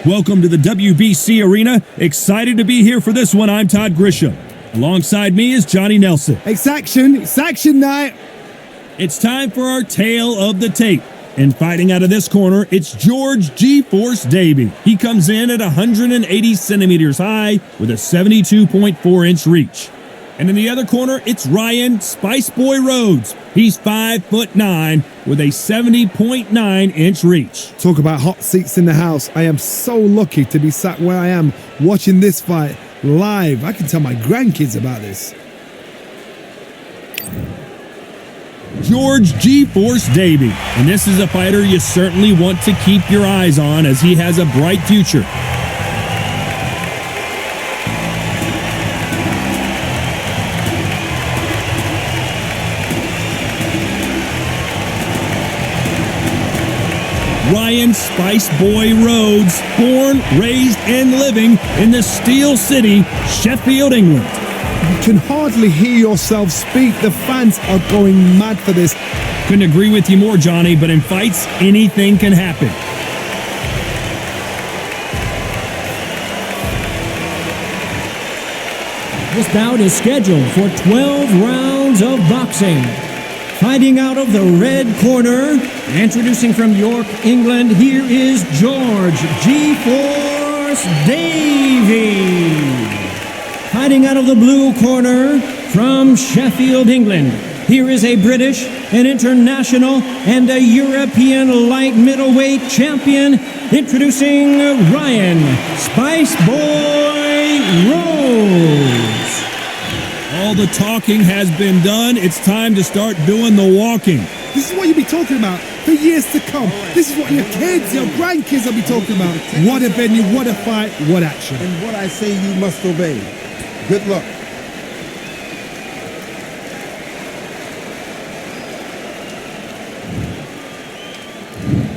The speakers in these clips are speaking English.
Welcome to the WBC Arena. Excited to be here for this one. I'm Todd Grisham. Alongside me is Johnny Nelson. It's action night. It's time for our tale of the tape. And fighting out of this corner, it's George G-Force Davey. He comes in at 180 centimeters high with a 72.4-inch reach. And in the other corner, it's Ryan Spice Boy Rhodes. He's 5'9" with a 70.9-inch reach. Talk about hot seats in the house. I am so lucky to be sat where I am watching this fight live. I can tell my grandkids about this. George G-Force Davey. And this is a fighter you certainly want to keep your eyes on as he has a bright future. Ryan Spice Boy Rhodes, born, raised, and living in the Steel City, Sheffield, England. You can hardly hear yourself speak. The fans are going mad for this. Couldn't agree with you more, Johnny, but in fights, anything can happen. This bout is scheduled for 12 rounds of boxing. Fighting out of the red corner, introducing from York, England, here is George G-Force Davey. Fighting out of the blue corner from Sheffield, England, here is a British, an international, and a European light middleweight champion, introducing Ryan Spice Boy Rhodes. All the talking has been done. It's time to start doing the walking. This is what you'll be talking about for years to come. This is what your kids, your grandkids will be talking about. What a venue, what a fight, what action. And what I say you must obey. Good luck.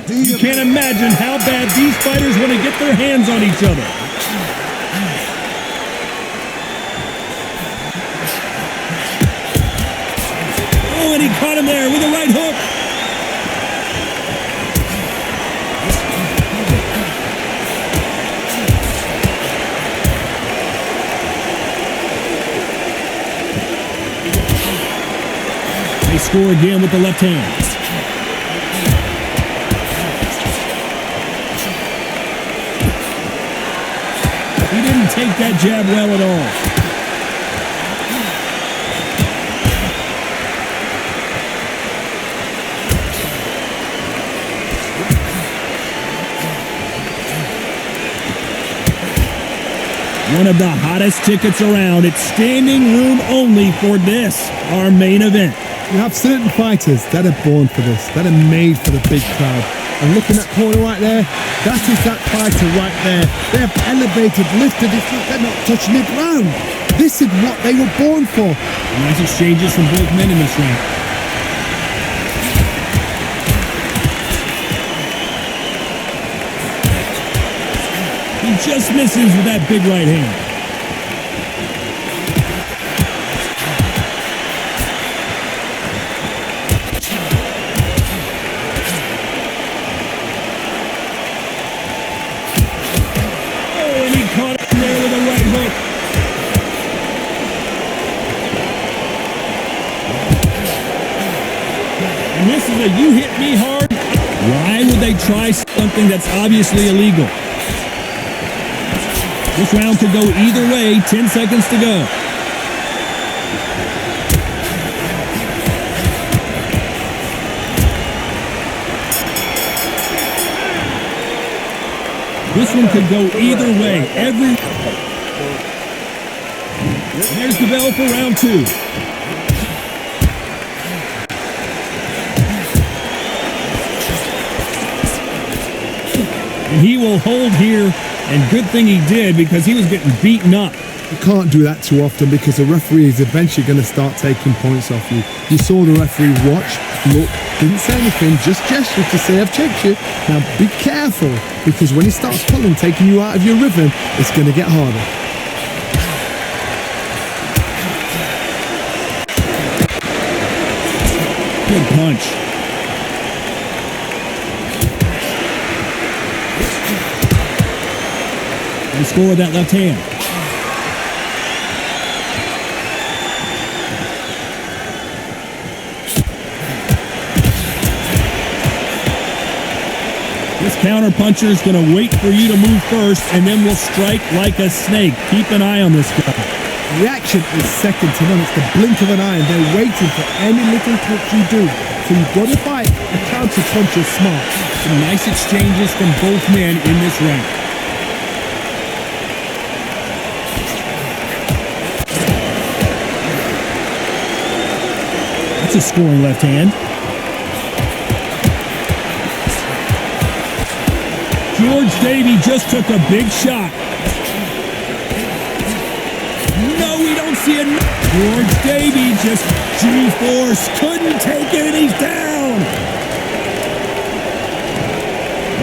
You can't imagine how bad these fighters want to get their hands on each other. Oh, and he caught him there with a right hook. They score again with the left hand. He didn't take that jab well at all. One of the hottest tickets around. It's standing room only for this, our main event. You have certain fighters that are born for this, that are made for the big crowd. And look in that corner right there, that is that fighter right there. They have elevated, lifted, they're not touching the ground. This is what they were born for. Nice exchanges from both men in this round. He just misses with that big right hand. And this is a you hit me hard. Why would they try something that's obviously illegal? This round could go either way. 10 seconds to go. This one could go either way. And there's the bell for round two. And he will hold here, and good thing he did because he was getting beaten up. You can't do that too often because the referee is eventually going to start taking points off you. You saw the referee watch, look, didn't say anything, just gestured to say, I've checked you. Now be careful, because when he starts pulling, taking you out of your rhythm, it's going to get harder. Good punch. The score with that left hand. This counter puncher is going to wait for you to move first and then will strike like a snake. Keep an eye on this guy. Reaction is second to none. It's the blink of an eye, and they're waiting for any little touch you do. So you've got to fight a counter puncher smart. Some nice exchanges from both men in this round. That's a scoring left hand. George Davey just took a big shot. No, we don't see it. George Davey just G-force. Couldn't take it, and he's down.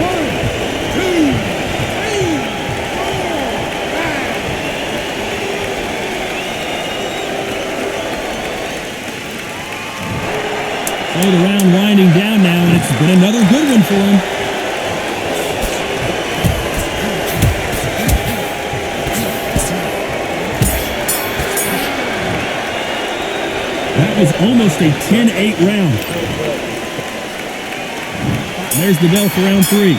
1, 2, 3, 4, 5. So the round winding down now, and it's been another good one for him. That was almost a 10-8 round. There's the bell for round 3.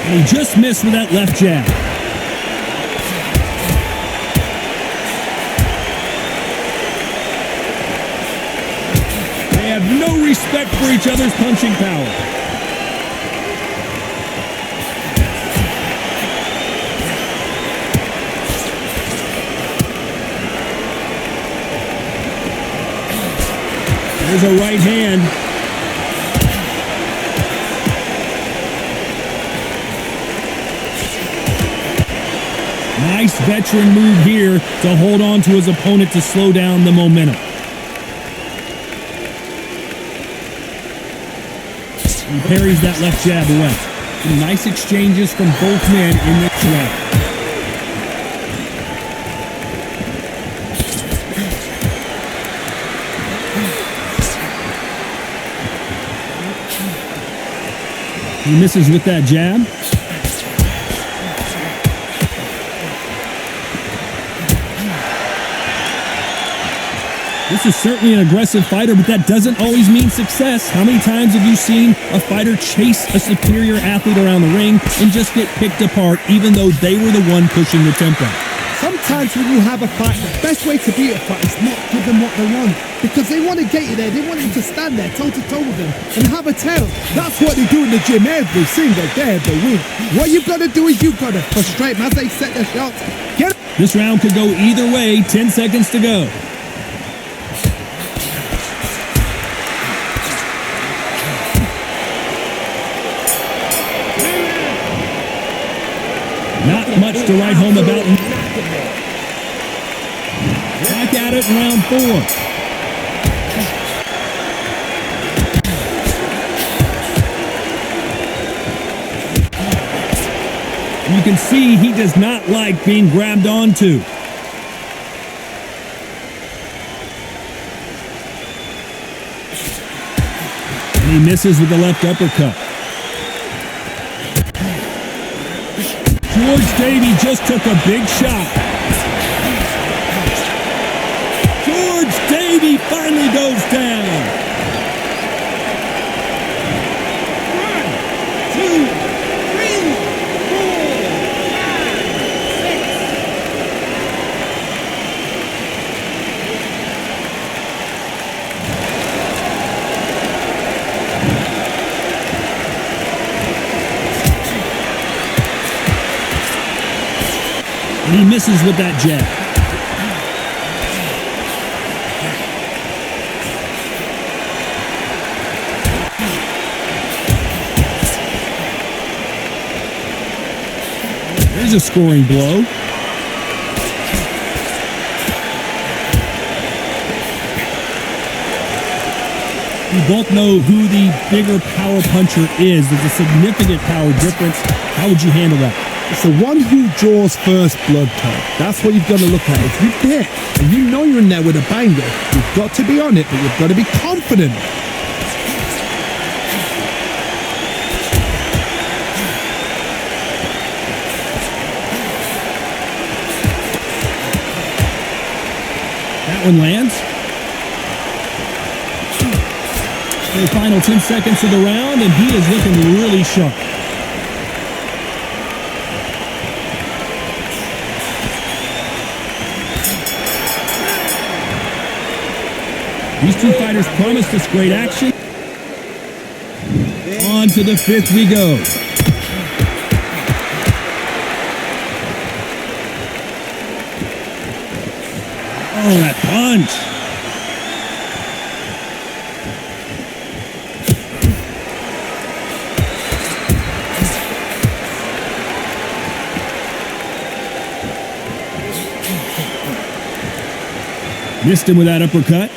And he just missed with that left jab. They have no respect for each other's punching power. There's a right hand. Nice veteran move here to hold on to his opponent to slow down the momentum. He parries that left jab away. Some nice exchanges from both men in this round. He misses with that jab. This is certainly an aggressive fighter, but that doesn't always mean success. How many times have you seen a fighter chase a superior athlete around the ring and just get picked apart even though they were the one pushing the tempo? Sometimes when you have a fight, the best way to beat a fight is not give them what they want. Because they want to get you there. They want you to stand there toe-to-toe with them and have a tail. That's what they do in the gym every single day of the week. What you've got to do is you've got to frustrate them as they set their shots. This round could go either way. 10 seconds to go. Not much to write home about. Back at it in round 4. You can see he does not like being grabbed onto. And he misses with the left uppercut. George Davey just took a big shot. George Davey finally goes down. 1, 2, 3, 4, 5, 6. And he misses with that jab. There's a scoring blow. We both know who the bigger power puncher is. There's a significant power difference. How would you handle that? It's the one who draws first blood, Todd. That's what you've got to look at. If you hit and you know you're in there with a banger, you've got to be on it, but you've got to be confident. That one lands. The final 10 seconds of the round, and he is looking really sharp. These two fighters promised us great action. On to the fifth we go. Oh, that punch. Missed him with that uppercut.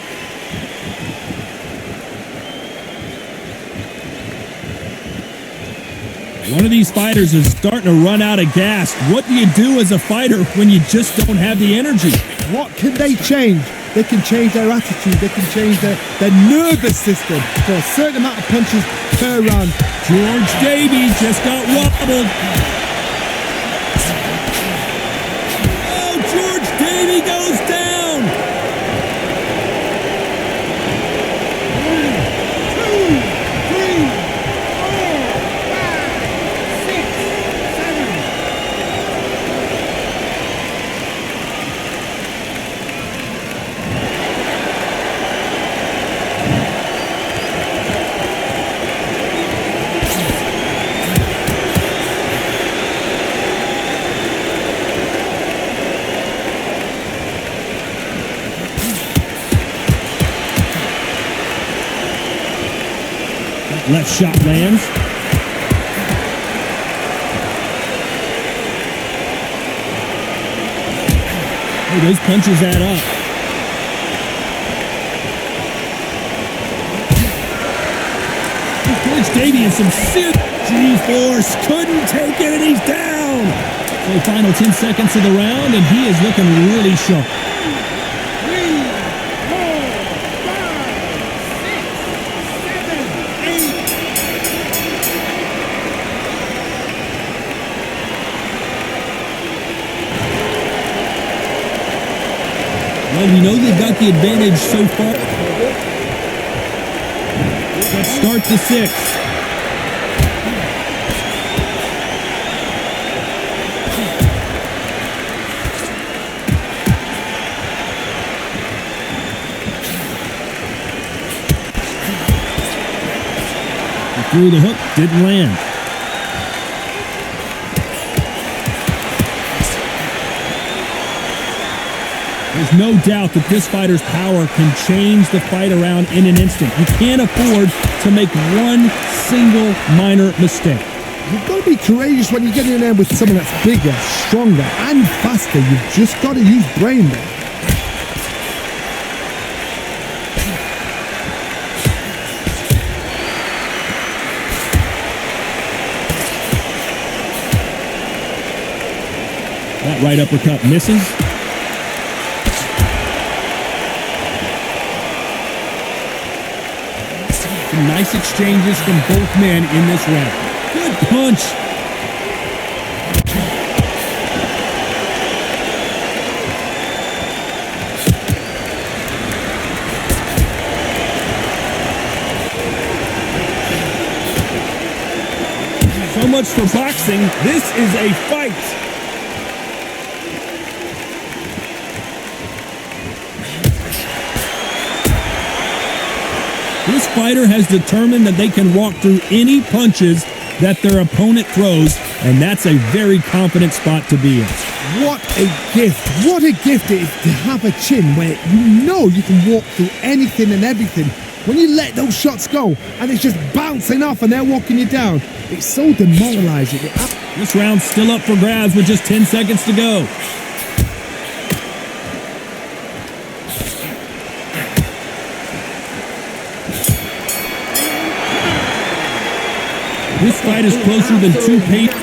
One of these fighters is starting to run out of gas. What do you do as a fighter when you just don't have the energy? What can they change? They can change their attitude. They can change their nervous system for a certain amount of punches per round. George Davey just got wobbled. Oh, George Davey goes down. 2, 3, 4, 5, 6, 7, 8. Left shot lands. Oh, those punches add up. George Davey in some serious G-force. Couldn't take it, and he's down. So final 10 seconds of the round, and he is looking really sharp. 3, 4, 5, 6, 7, 8. Well, we know they've got the advantage so far. Let's start the 6th. He threw the hook, didn't land. There's no doubt that this fighter's power can change the fight around in an instant. You can't afford to make one single minor mistake. You've got to be courageous when you get in there with someone that's bigger, stronger, and faster. You've just got to use brain there. That right uppercut misses. Some nice exchanges from both men in this round. Good punch. So much for boxing. This is a fight. This fighter has determined that they can walk through any punches that their opponent throws, and that's a very confident spot to be in. What a gift. What a gift it is to have a chin where you know you can walk through anything and everything. When you let those shots go and it's just bouncing off and they're walking you down, it's so demoralizing. This round's still up for grabs with just 10 seconds to go. This fight is closer than 2 paces.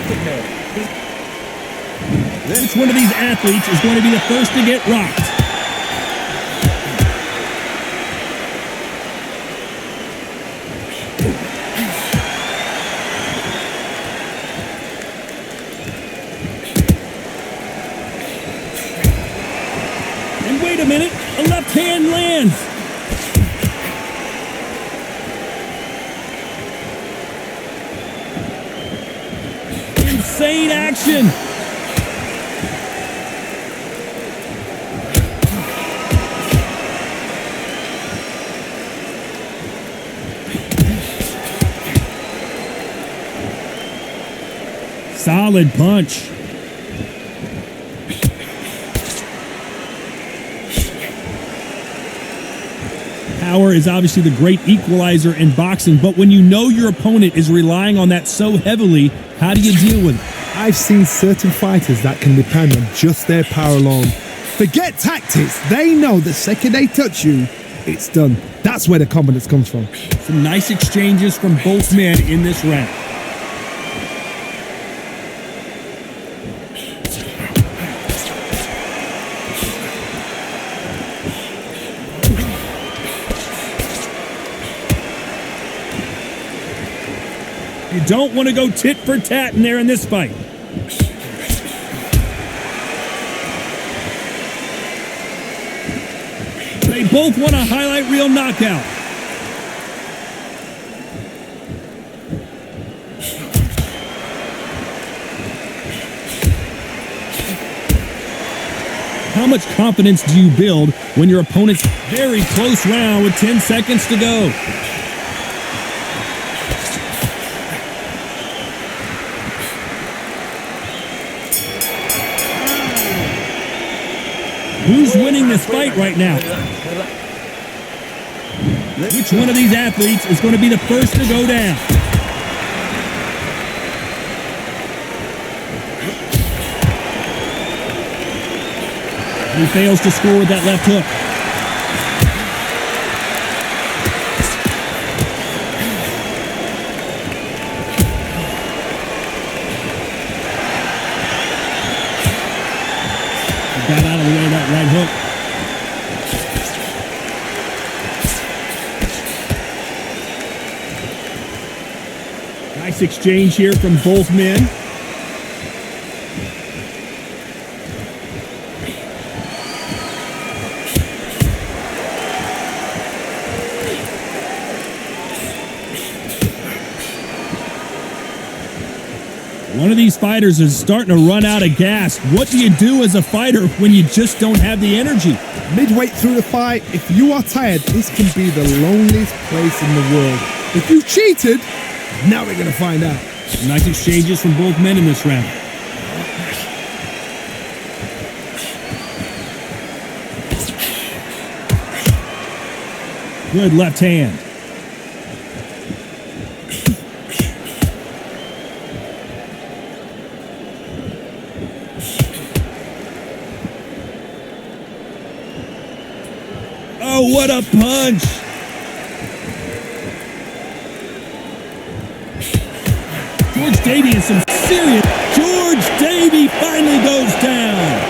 Which one of these athletes is going to be the first to get rocked? And wait a minute, a left hand lands. Insane action. Solid punch. Power is obviously the great equalizer in boxing, but when you know your opponent is relying on that so heavily, how do you deal with it? I've seen certain fighters that can depend on just their power alone. Forget tactics. They know the second they touch you, it's done. That's where the confidence comes from. Some nice exchanges from both men in this round. You don't want to go tit for tat in there in this fight. They both want a highlight reel knockout. How much confidence do you build when your opponent's very close round with 10 seconds to go? Who's winning this fight right now? Which one of these athletes is going to be the first to go down? He fails to score with that left hook. Got out of the way of that right hook. Nice exchange here from both men. One of these fighters is starting to run out of gas. What do you do as a fighter when you just don't have the energy? Midway through the fight, if you are tired, this can be the loneliest place in the world. If you cheated, now we're going to find out. Nice exchanges from both men in this round. Good left hand. Oh, what a punch! George Davey in some serious... George Davey finally goes down!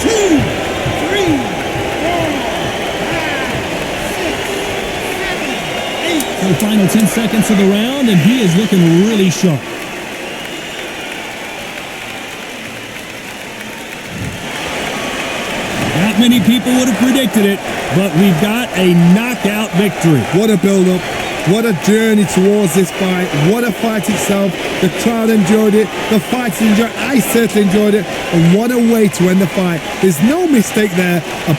2, 3, 4, 5, 6, 7, 8. So the final 10 seconds of the round, and he is looking really sharp. Not many people would have predicted it, but we've got a knockout victory. What a build-up. What a journey towards this fight. What a fight itself. The crowd enjoyed it. The fighters enjoyed it. I certainly enjoyed it. And what a way to end the fight. There's no mistake there. A